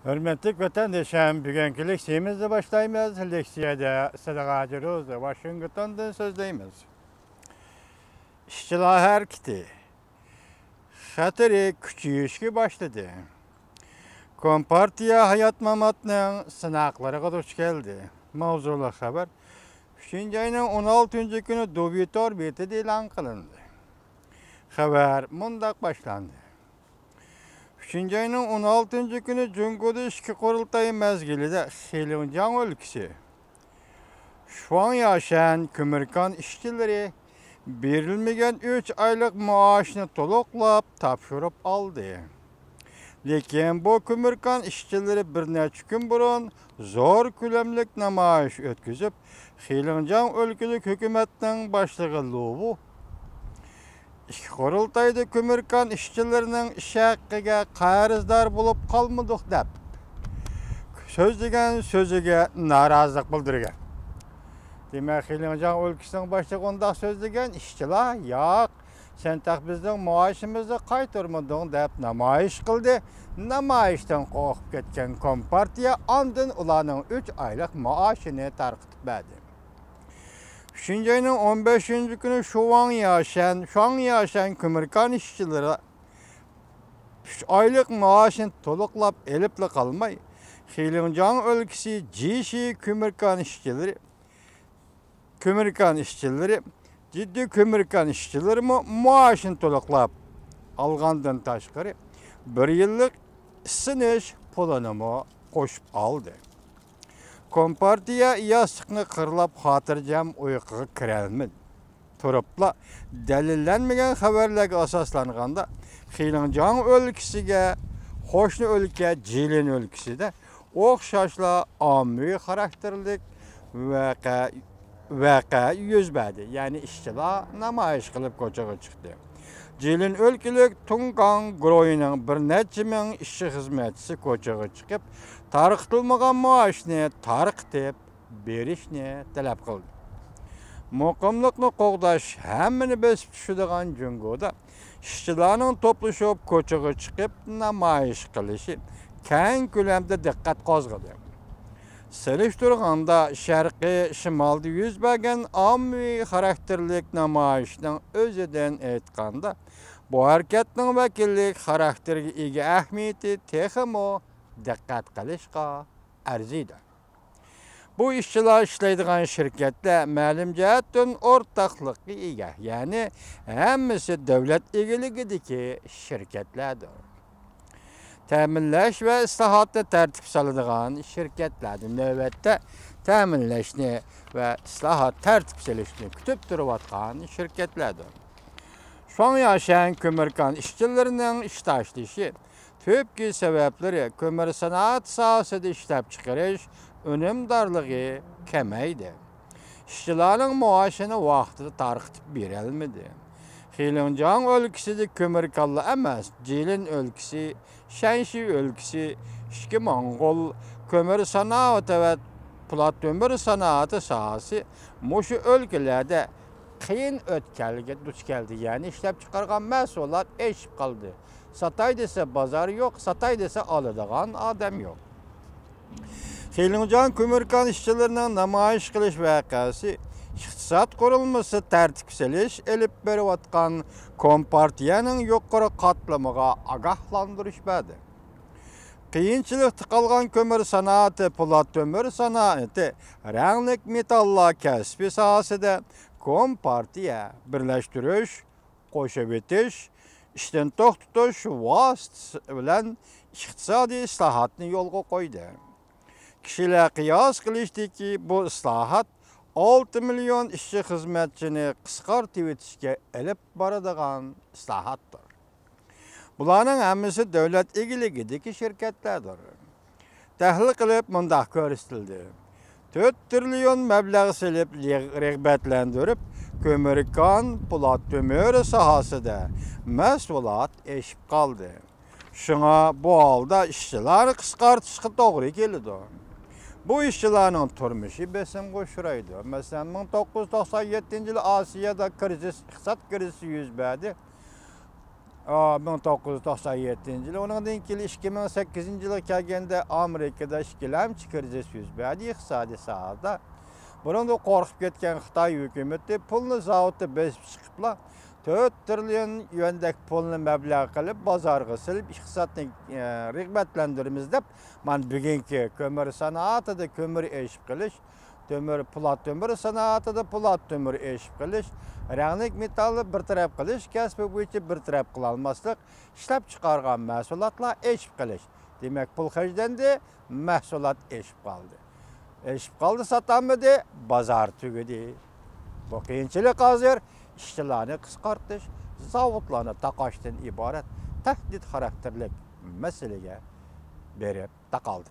Hürmetlik vatandaşım, bugünkü leksiyamızla başlayımız. Leksiyada Sadaqacı Roza, Washington'dan sözdeyimiz. İşçiler hareketi, hatırı küçüyüşki başladı. Kompartiya Hayat Mamat'ın sınakları duç geldi. Mavzulu haber, 3. ayının 16. günü Dovitor Beti ilan kılındı. Haber mundak başlandı. 3. ayının 16. günü Cungu'da işki kurultayı mezgilide Xilingjiang ülkesi. Şu an yaşayan kömürkan işçileri verilmegen 3 aylık maaşını toluklap tapşırıp aldı. Lekin bu kömürkan işçileri bir neçe gün burun zor külemlik namayiş ötküzüp Xilingjiang ülkelik hükümetinin başlığı Luwu İki kurultayda kömürkan işçilerinin iş hakkıga qarızdar bulup kalmadık dep sözüge narazılık bildirgen. Demek Xilingjiang ülkesinin başlığı onda sözlegen işçiler yok. Sen tak bizden maaşımızı qaytırmadın dep namayiş kıldı. Namayişten korkup ketken Kompartiya andın ulanın 3 aylık maaşını tarqıtıp verdi. 3. ayının 15. günü şu an yaşayan kömürkan işçileri 3 aylık maaşını toluklap elipli kalmay. Xilingjiang ülkesi Jişi ciddi kömürkan işçileri maaşını toluklap algandan taşqarı bir yıllık sınış pulunu koşup aldı. Kompartiya yastıqni qırlap hatırcam uyquga kirelmedi. Turupla delillenmegen haberlerge asaslanganda Xilingjiang ülkesiga qo'shni ülke Jilin ülkesida o'xshashla ommaviy xarakterlik vaqa yuz berdi. Yani işçiler namayish qilib ko'chaga chiqdi. Jilin ülkelik Tungang Groy'ning bir necha ming ishchi xizmatchisi ko'chaga chiqib, tarqıtılmagan maaşını tarqıtıp berishni talab qildi. Muqimlikni qo'g'dash hammani besib tushadigan Jungoda ishchilarning to'plashib ko'chaga chiqib namoyish qilishi keng ko'lamda diqqat qo'zg'adi. Selishtirganda sharqiy shimolda yuz bergan ommaviy xarakterlik namoyishning o'zidan aytganda bu harakatning vakillik xarakteriga ega ahamiyati texmo diqqat qilishga arziydi. Bu işçiler işleydiğin şirketler ma'lum jihatdan o'rtaqlikka ega. Yani hammasi davlat egiligidagi şirketlerdir. Ta'minlash ve islohotda tartib soladigan şirketlerdir. Navbatda ta'minlashni ve islohot tartib solishni kutib turayotgan şirketlerdir. Şu an yaşayan kömürkan işçilerining ish tashlashi tüpki sebepleri kömür sanat sahasida ishlab chiqarish önümdarlığı kemaydi. İşçilerin maaşını vaxtida tarqıtıp berelmedi. Xilingjiang ülkesida kömürkanlı emas, Jilin ülkesi, Shanxi ülkesi, iki Mongol kömür sanatı ve plat kömür sanatı sahası muşu ülkelerde qiyin o'tkalga duch keldi. Yani ishlab chiqargan mahsulot eshib qoldi. Satay dese bazar yok, satay dese aladigan adam yok. Xilingjiang kömürkan işçilerinin namayish qilish vaqasi iqtisod qurilmasi tartib solish elib berayotgan Kompartiyaning yuqori qatlamiga ogohlantirish berdi. Qiyinchilikda qolgan kömür sanati, plat kömür sanati, ranglik metallar kasbi sohasida Kompartiya birlashtirish, qo'shib etish, ishdan to'xtatish vositasi bilan iqtisodiy islohotni yo'lga qo'ydi. Kişiler qiyos qilishdiki, bu islohot 6 milyon ishchi xizmatchini qisqartib etishga elib boradigan islohotdir. Bularning hammasi davlat egiligidagi shirkatlardir. Tahlil qilib mundaq ko'rsatildi. 4 trillion mablag' silib rag'batlantirib, kömürkan plat kömür sohasida mahsulot eshib qoldi. Şuna bu holda ishchilar qisqartishga to'g'ri keldi. Bu işçilerin turmuşu besim koşuraydı. Mesela 1997 yılı Asya'da iqtisod krizisi yüz berdi. 1997-yil, ondan keyin 2008-yilga kelganda Amerikada ikkilamchi krizis yuz berdi iqtisodiy sohada. Bunda qo'rqib ketgan Xitoy hukumati pulni zavodda besib chiqiblar. 4 trillion yuandek pulni mablag' qilib bozorga silib iqtisodni rag'batlantiramiz deb, mana bugungi ko'mir sanoatida ko'mir eshib qilish, po'lat ko'mir sanoatida po'lat ko'mir eshib qilish, ranglik metalni bir taraf qilish kasbi bo'yicha bir taraf qila olmaslik, ishlab chiqargan mahsulotlar eshib qilish. Demak, pul xarjlandi, mahsulot eshib qoldi. Eshib qoldi, sotamadi, bozor tugadi. Bu qiyinchilik hozir ishchilarni qisqartish, zavodlarni taqashdan iborat tahdid xarakterlik masalaga berib taqaldi.